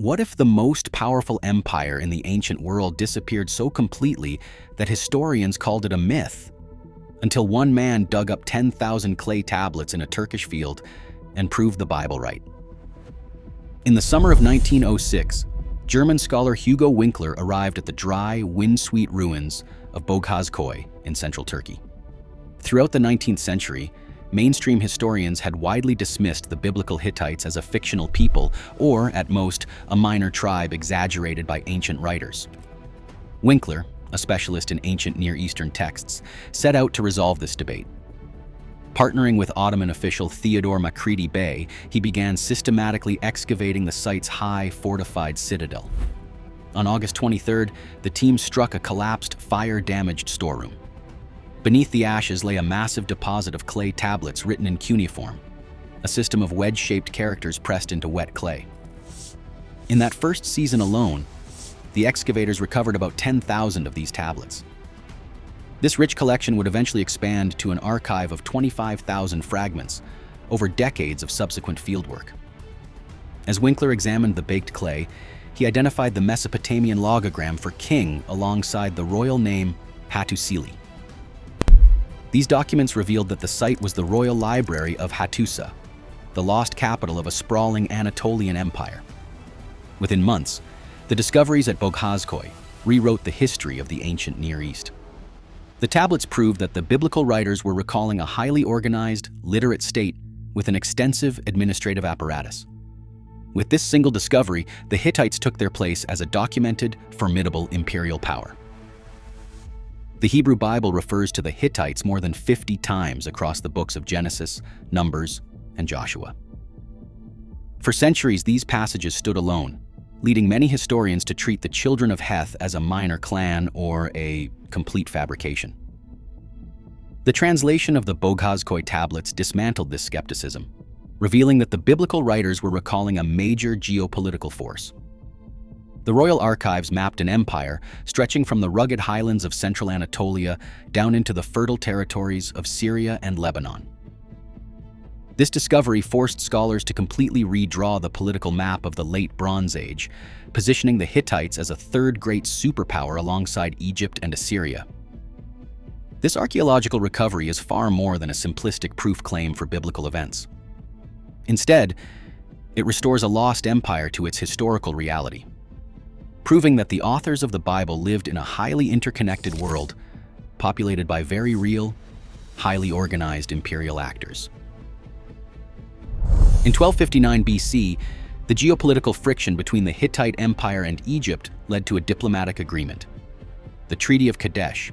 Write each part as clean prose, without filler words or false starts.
What if the most powerful empire in the ancient world disappeared so completely that historians called it a myth? Until one man dug up 10,000 clay tablets in a Turkish field and proved the Bible right. In the summer of 1906, German scholar Hugo Winkler arrived at the dry, wind-sweet ruins of Boghazköy in central Turkey. Throughout the 19th century, mainstream historians had widely dismissed the biblical Hittites as a fictional people, or, at most, a minor tribe exaggerated by ancient writers. Winkler, a specialist in ancient Near Eastern texts, set out to resolve this debate. Partnering with Ottoman official Theodore Macready Bey, he began systematically excavating the site's high, fortified citadel. On August 23rd, the team struck a collapsed, fire-damaged storeroom. Beneath the ashes lay a massive deposit of clay tablets written in cuneiform, a system of wedge-shaped characters pressed into wet clay. In that first season alone, the excavators recovered about 10,000 of these tablets. This rich collection would eventually expand to an archive of 25,000 fragments over decades of subsequent fieldwork. As Winkler examined the baked clay, he identified the Mesopotamian logogram for king alongside the royal name Hattusili. These documents revealed that the site was the royal library of Hattusa, the lost capital of a sprawling Anatolian empire. Within months, the discoveries at Boghazköy rewrote the history of the ancient Near East. The tablets proved that the biblical writers were recalling a highly organized, literate state with an extensive administrative apparatus. With this single discovery, the Hittites took their place as a documented, formidable imperial power. The Hebrew Bible refers to the Hittites more than 50 times across the books of Genesis, Numbers, and Joshua. For centuries, these passages stood alone, leading many historians to treat the children of Heth as a minor clan or a complete fabrication. The translation of the Boghazköy tablets dismantled this skepticism, revealing that the biblical writers were recalling a major geopolitical force. The royal archives mapped an empire stretching from the rugged highlands of central Anatolia down into the fertile territories of Syria and Lebanon. This discovery forced scholars to completely redraw the political map of the Late Bronze Age, positioning the Hittites as a third great superpower alongside Egypt and Assyria. This archaeological recovery is far more than a simplistic proof claim for biblical events. Instead, it restores a lost empire to its historical reality, proving that the authors of the Bible lived in a highly interconnected world, populated by very real, highly organized imperial actors. In 1259 BC, the geopolitical friction between the Hittite Empire and Egypt led to a diplomatic agreement, the Treaty of Kadesh.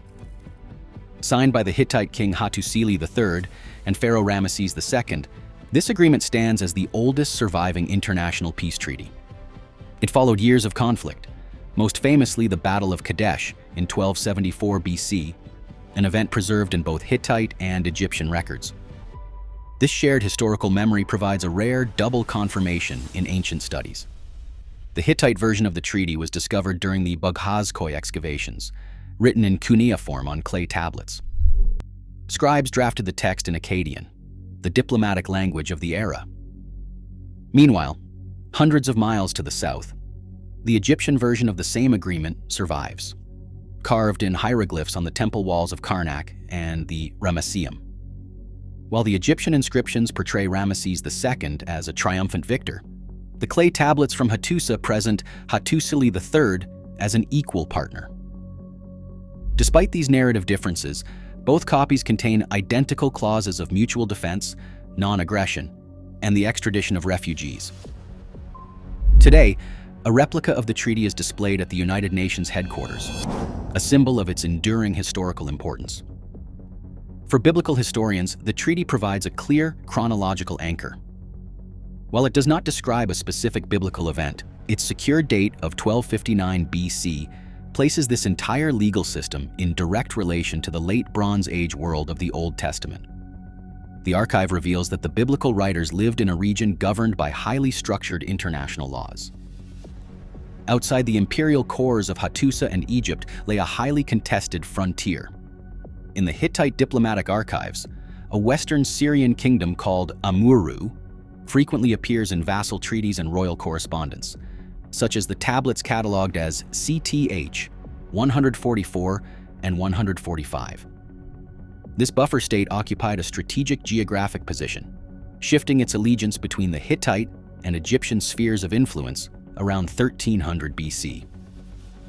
Signed by the Hittite king Hattusili III and Pharaoh Ramesses II, this agreement stands as the oldest surviving international peace treaty. It followed years of conflict, most famously the Battle of Kadesh in 1274 BC, an event preserved in both Hittite and Egyptian records. This shared historical memory provides a rare double confirmation in ancient studies. The Hittite version of the treaty was discovered during the Boghazköy excavations, written in cuneiform on clay tablets. Scribes drafted the text in Akkadian, the diplomatic language of the era. Meanwhile, hundreds of miles to the south, the Egyptian version of the same agreement survives, carved in hieroglyphs on the temple walls of Karnak and the Ramesseum. While the Egyptian inscriptions portray Ramesses II as a triumphant victor, the clay tablets from Hattusa present Hattusili III as an equal partner. Despite these narrative differences, both copies contain identical clauses of mutual defense, non-aggression, and the extradition of refugees. Today, a replica of the treaty is displayed at the United Nations headquarters, a symbol of its enduring historical importance. For biblical historians, the treaty provides a clear chronological anchor. While it does not describe a specific biblical event, its secure date of 1259 BC places this entire legal system in direct relation to the Late Bronze Age world of the Old Testament. The archive reveals that the biblical writers lived in a region governed by highly structured international laws. Outside the imperial cores of Hattusa and Egypt lay a highly contested frontier. In the Hittite diplomatic archives, a western Syrian kingdom called Amurru frequently appears in vassal treaties and royal correspondence, such as the tablets catalogued as CTH 144 and 145. This buffer state occupied a strategic geographic position, shifting its allegiance between the Hittite and Egyptian spheres of influence around 1300 BC.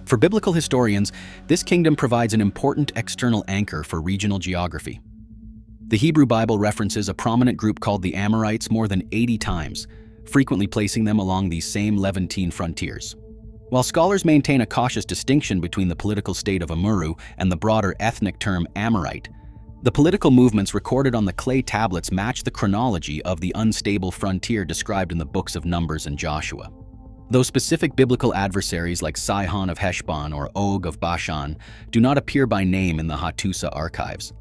For biblical historians, this kingdom provides an important external anchor for regional geography. The Hebrew Bible references a prominent group called the Amorites more than 80 times, frequently placing them along these same Levantine frontiers. While scholars maintain a cautious distinction between the political state of Amurru and the broader ethnic term Amorite, the political movements recorded on the clay tablets match the chronology of the unstable frontier described in the books of Numbers and Joshua. Though specific biblical adversaries like Sihon of Heshbon or Og of Bashan do not appear by name in the Hattusa archives,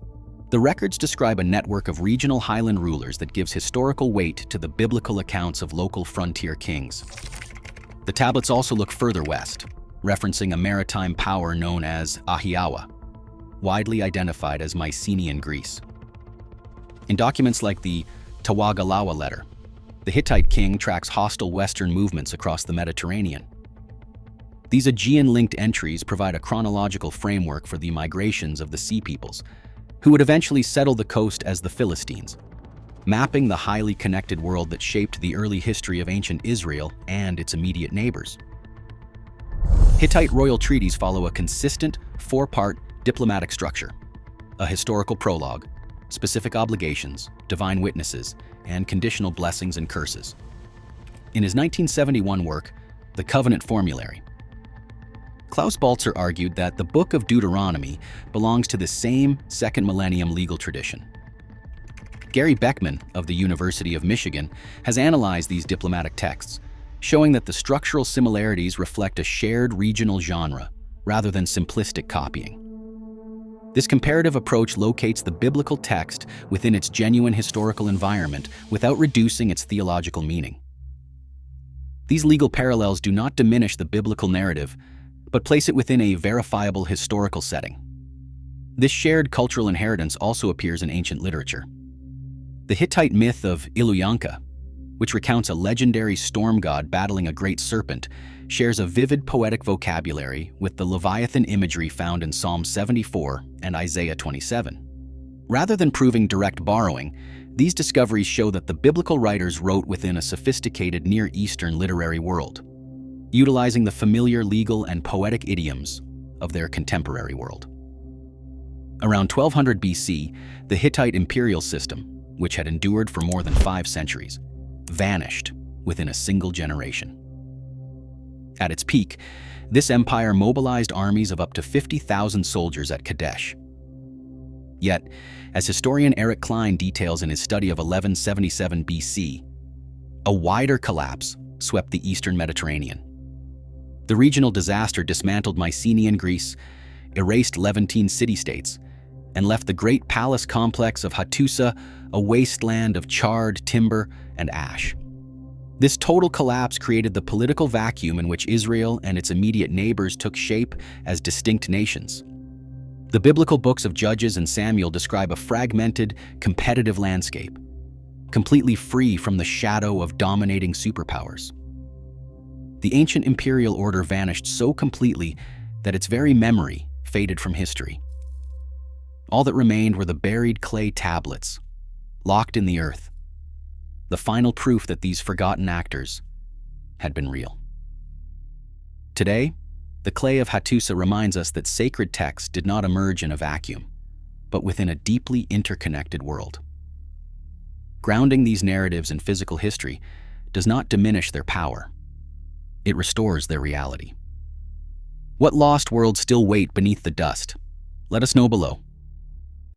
the records describe a network of regional highland rulers that gives historical weight to the biblical accounts of local frontier kings. The tablets also look further west, referencing a maritime power known as Ahiawa, widely identified as Mycenaean Greece. In documents like the Tawagalawa letter, the Hittite king tracks hostile Western movements across the Mediterranean. These Aegean-linked entries provide a chronological framework for the migrations of the Sea Peoples, who would eventually settle the coast as the Philistines, mapping the highly connected world that shaped the early history of ancient Israel and its immediate neighbors. Hittite royal treaties follow a consistent, four-part diplomatic structure: a historical prologue, specific obligations, divine witnesses, and conditional blessings and curses. In his 1971 work, The Covenant Formulary, Klaus Baltzer argued that the Book of Deuteronomy belongs to the same second millennium legal tradition. Gary Beckman of the University of Michigan has analyzed these diplomatic texts, showing that the structural similarities reflect a shared regional genre rather than simplistic copying. This comparative approach locates the biblical text within its genuine historical environment without reducing its theological meaning. These legal parallels do not diminish the biblical narrative, but place it within a verifiable historical setting. This shared cultural inheritance also appears in ancient literature. The Hittite myth of Illuyanka, which recounts a legendary storm god battling a great serpent, shares a vivid poetic vocabulary with the Leviathan imagery found in Psalm 74 and Isaiah 27. Rather than proving direct borrowing, these discoveries show that the biblical writers wrote within a sophisticated Near Eastern literary world, utilizing the familiar legal and poetic idioms of their contemporary world. Around 1200 BC, the Hittite imperial system, which had endured for more than 5 centuries, vanished within a single generation. At its peak, this empire mobilized armies of up to 50,000 soldiers at Kadesh. Yet, as historian Eric Klein details in his study of 1177 BC, a wider collapse swept the eastern Mediterranean. The regional disaster dismantled Mycenaean Greece, erased Levantine city-states, and left the great palace complex of Hattusa a wasteland of charred timber and ash. This total collapse created the political vacuum in which Israel and its immediate neighbors took shape as distinct nations. The biblical books of Judges and Samuel describe a fragmented, competitive landscape, completely free from the shadow of dominating superpowers. The ancient imperial order vanished so completely that its very memory faded from history. All that remained were the buried clay tablets, locked in the earth, the final proof that these forgotten actors had been real. Today, the clay of Hattusa reminds us that sacred texts did not emerge in a vacuum, but within a deeply interconnected world. Grounding these narratives in physical history does not diminish their power. It restores their reality. What lost worlds still wait beneath the dust? Let us know below.